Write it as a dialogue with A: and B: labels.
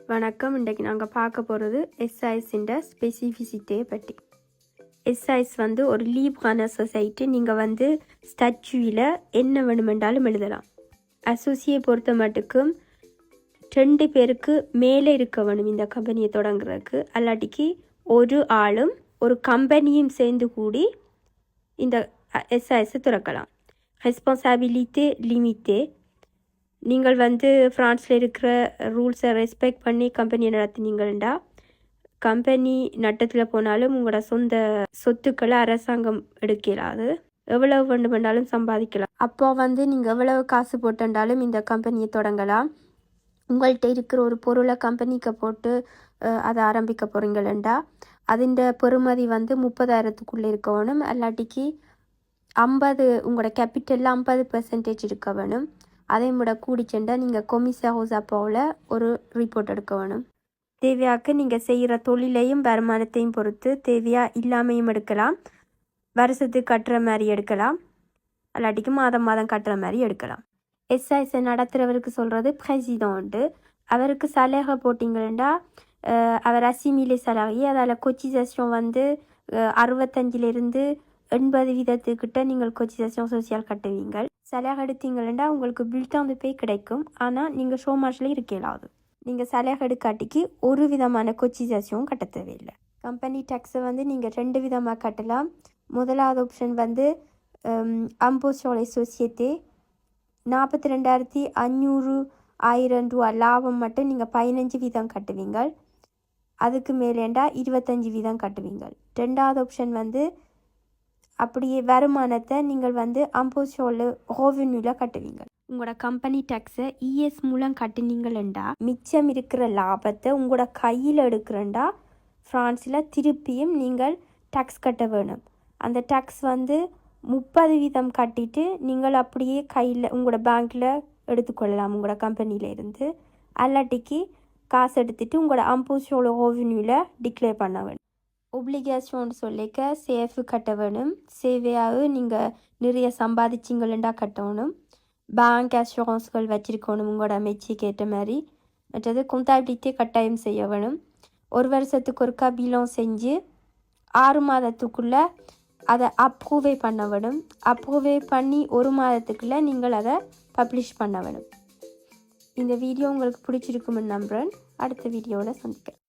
A: வணக்கம். இன்றைக்கு நாங்கள் பார்க்க போகிறது எஸ்ஐஸிൻ്റെ ஸ்பெசிஃபிசிட்டியை பற்றி. எஸ்ஐஸ் வந்து ஒரு லீப்ரான சொசைட்டி. நீங்கள் வந்து ஸ்டாச்சுவில் என்ன வேணுமென்றாலும் எழுதலாம். அசோசியை பொறுத்த மட்டுக்கும் 2 பேருக்கு மேலே இருக்க வேணும் இந்த கம்பெனியை தொடங்குறதுக்கு. அல்லாட்டிக்கு ஒரு ஆளும் ஒரு கம்பெனியும் சேர்ந்து கூடி இந்த எஸ்ஐஸை திறக்கலாம். ரெஸ்பான்சிபிலிட்டி லிமிட்டே. நீங்கள் வந்து ஃப்ரான்ஸில் இருக்கிற ரூல்ஸை ரெஸ்பெக்ட் பண்ணி கம்பெனியை நடத்தினீங்கள்டா கம்பெனி நட்டத்தில் போனாலும் உங்களோட சொந்த சொத்துக்களை அரசாங்கம் எடுக்கலாது. எவ்வளவு வேண்டுமென்றாலும் சம்பாதிக்கலாம். அப்போ வந்து நீங்கள் எவ்வளவு காசு போட்டுண்டாலும் இந்த கம்பெனியை தொடங்கலாம். உங்கள்கிட்ட இருக்கிற ஒரு பொருளை கம்பெனிக்கு போட்டு அதை ஆரம்பிக்க போகிறீங்களா அதின் பெறுமதி வந்து 30,000க்குள்ளே இருக்க வேணும். அல்லாட்டிக்கு 50 உங்களோட கேபிட்டலில் 50% இருக்க வேணும். அதை விட கூடிச்செண்டா நீங்கள் கொமிசா ஹோசாப்பாவில் ஒரு ரிப்போர்ட் எடுக்க வேணும். தேவையாக்கு நீங்கள் செய்கிற தொழிலையும் வருமானத்தையும் பொறுத்து தேவையாக இல்லாமையும் எடுக்கலாம். வருஷத்துக்கு கட்டுற மாதிரி எடுக்கலாம். அல்லாட்டிக்கு மாதம் மாதம் கட்டுற மாதிரி எடுக்கலாம். எஸ்ஐஸை நடத்துகிறவருக்கு சொல்கிறது பிரசிடென்ட்டு. அவருக்கு சலுகை போட்டிங்கன்னா அவர் அசிமிலே சலுகை. அதில் கொச்சிசேஷன் வந்து 65லேருந்து 80% நீங்கள் கொச்சிசேஷன் சோசியல் கட்டுவீங்கள். சலுகை எடுத்தீங்கன்னா உங்களுக்கு பில்டாந்து பே கிடைக்கும். ஆனால் நீங்கள் ஷோமாஷில் இருக்கலாது. நீங்கள் சலுகை எடுக்காட்டிக்கு ஒரு விதமான கொச்சிசேஷனும் கட்ட தேவையில்லை. கம்பெனி டேக்ஸை வந்து நீங்கள் 2 விதமாக கட்டலாம். முதலாவது ஆப்ஷன் வந்து அம்போசோலை சொசைட்டி 42,500 ரூபா லாபம் மட்டும் நீங்கள் 15 வீதம் கட்டுவீங்க. அதுக்கு மேலேண்டா 25 வீதம் கட்டுவீங்க. 2வது ஆப்ஷன் வந்து அப்படியே வருமானத்தை நீங்கள் வந்து அம்போசோல் ரெவென்யூவில் கட்டுவீங்க. உங்களோட கம்பெனி டேக்ஸை இஎஸ் மூலம் கட்டினீங்களா மிச்சம் இருக்கிற லாபத்தை உங்களோட கையில் எடுக்கிறண்டா ஃப்ரான்ஸில் திருப்பியும் நீங்கள் டேக்ஸ் கட்ட வேணும். அந்த டேக்ஸ் வந்து 30 வீதம் கட்டிட்டு நீங்கள் அப்படியே கையில் உங்களோட பேங்க்கில் எடுத்துக்கொள்ளலாம் உங்களோட கம்பெனியிலேருந்து. அல்லாட்டிக்கு காசு எடுத்துகிட்டு உங்களோட அம்போசோல் ரெவென்யூவில் டிக்ளேர் பண்ண வேணும். ஒப்ளிகேஷன் சொல்லிக்க சேஃபு கட்ட வேணும். சேவையாக நீங்கள் நிறைய சம்பாதிச்சிங்களா கட்டணும். பேங்க் அஷூரன்ஸ்கள் வச்சுருக்கணும் உங்களோட மெச்சிக்கு ஏற்ற மாதிரி. மற்றது கொண்டாபிலிட்டி கட்டாயம் செய்ய வேணும். 1 வருஷத்துக்கு ஒருக்கா பிலம் செஞ்சு 6 மாதத்துக்குள்ளே அதை அப்ரூவே பண்ண வேணும். அப்ரூவே பண்ணி 1 மாதத்துக்குள்ளே நீங்கள் அதை பப்ளிஷ் பண்ண வேணும். இந்த வீடியோ உங்களுக்கு பிடிச்சிருக்குன்னு நம்புகிறேன். அடுத்த வீடியோவில் சந்திக்கிறேன்.